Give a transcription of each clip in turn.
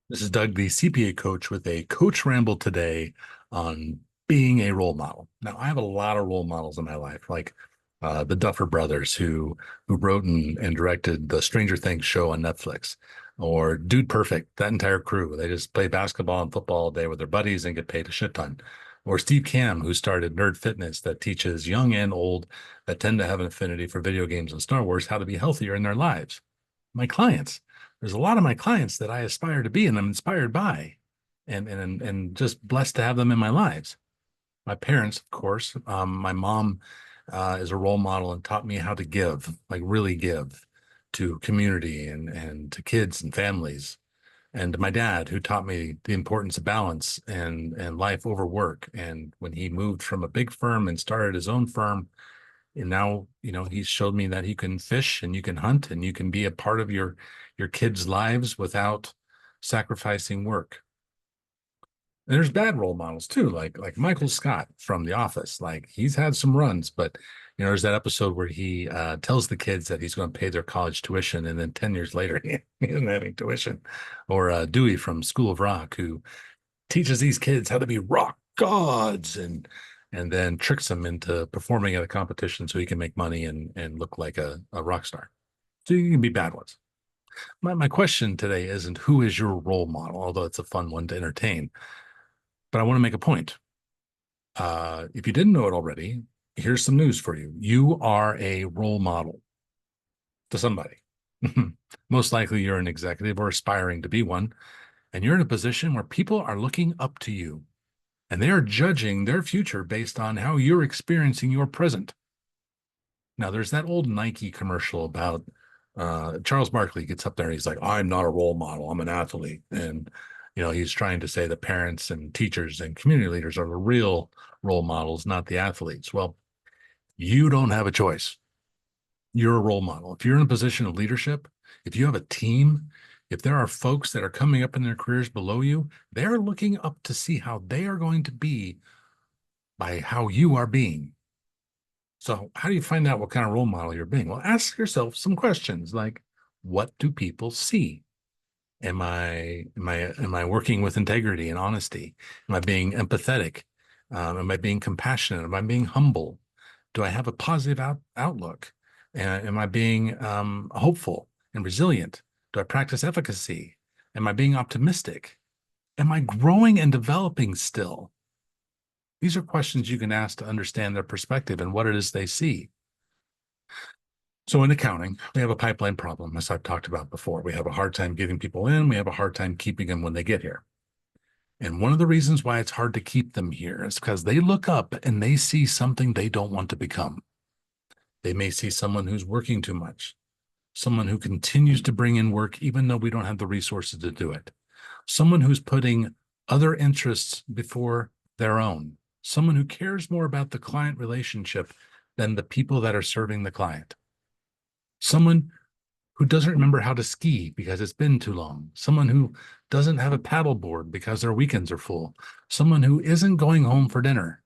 This is Doug, the CPA coach, with a coach ramble today on being a role model. Now, I have a lot of role models in my life, like the Duffer Brothers, who wrote and directed the Stranger Things show on Netflix, or Dude Perfect, that entire crew. They just play basketball and football all day with their buddies and get paid a shit ton. Or Steve Cam, who started Nerd Fitness, that teaches young and old that tend to have an affinity for video games and Star Wars how to be healthier in their lives. My clients, there's a lot of my clients that I aspire to be and I'm inspired by, and just blessed to have them in my lives. My parents, of course, my mom is a role model and taught me how to give, like really give to community and to kids and families. And my dad, who taught me the importance of balance and life over work. And when he moved from a big firm and started his own firm, and now, he's showed me that he can fish and you can hunt and you can be a part of your kids' lives without sacrificing work. And there's bad role models too, like Michael Scott from The Office. Like he's had some runs, but there's that episode where he tells the kids that he's going to pay their college tuition, and then 10 years later he isn't having tuition. Or Dewey from School of Rock, who teaches these kids how to be rock gods and then tricks them into performing at a competition so he can make money and look like a rock star. So you can be bad ones. My question today isn't who is your role model, although it's a fun one to entertain, but I want to make a point. If you didn't know it already, here's some news for you. You are a role model to somebody. Most likely you're an executive or aspiring to be one, and you're in a position where people are looking up to you and they are judging their future based on how you're experiencing your present. Now, there's that old Nike commercial about Charles Barkley gets up there and he's like, I'm not a role model, I'm an athlete. And, he's trying to say the parents and teachers and community leaders are the real role models, not the athletes. Well, you don't have a choice. You're a role model. If you're in a position of leadership, if you have a team, if there are folks that are coming up in their careers below you, they're looking up to see how they are going to be by how you are being. So, how do you find out what kind of role model you're being? Well, ask yourself some questions like, what do people see? Am I working with integrity and honesty? Am I being empathetic? Am I being compassionate? Am I being humble? Do I have a positive outlook? Am I being hopeful and resilient? Do I practice efficacy? Am I being optimistic? Am I growing and developing still? These are questions you can ask to understand their perspective and what it is they see. So in accounting, we have a pipeline problem, as I've talked about before. We have a hard time getting people in. We have a hard time keeping them when they get here. And one of the reasons why it's hard to keep them here is because they look up and they see something they don't want to become. They may see someone who's working too much, someone who continues to bring in work even though we don't have the resources to do it, someone who's putting other interests before their own, someone who cares more about the client relationship than the people that are serving the client, someone who doesn't remember how to ski because it's been too long, someone who doesn't have a paddleboard because their weekends are full, someone who isn't going home for dinner.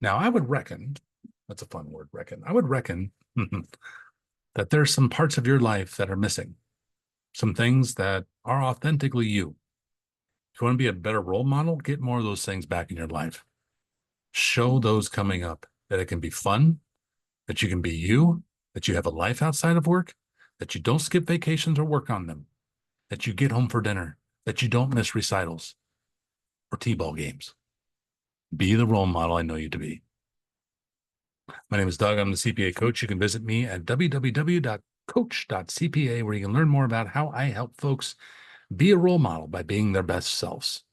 Now, I would reckon, that's a fun word, reckon. I would reckon that there's some parts of your life that are missing, some things that are authentically you. If you want to be a better role model, get more of those things back in your life. Show those coming up that it can be fun, that you can be you, that you have a life outside of work, that you don't skip vacations or work on them, that you get home for dinner, that you don't miss recitals or t-ball games. Be the role model I know you to be. My name is Doug. I'm the CPA coach. You can visit me at www.coach.cpa, where you can learn more about how I help folks be a role model by being their best selves.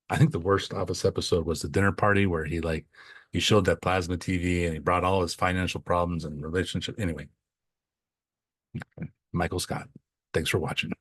I think the worst Office episode was the dinner party where he showed that plasma TV and he brought all his financial problems and relationship. Anyway, Michael Scott. Thanks for watching.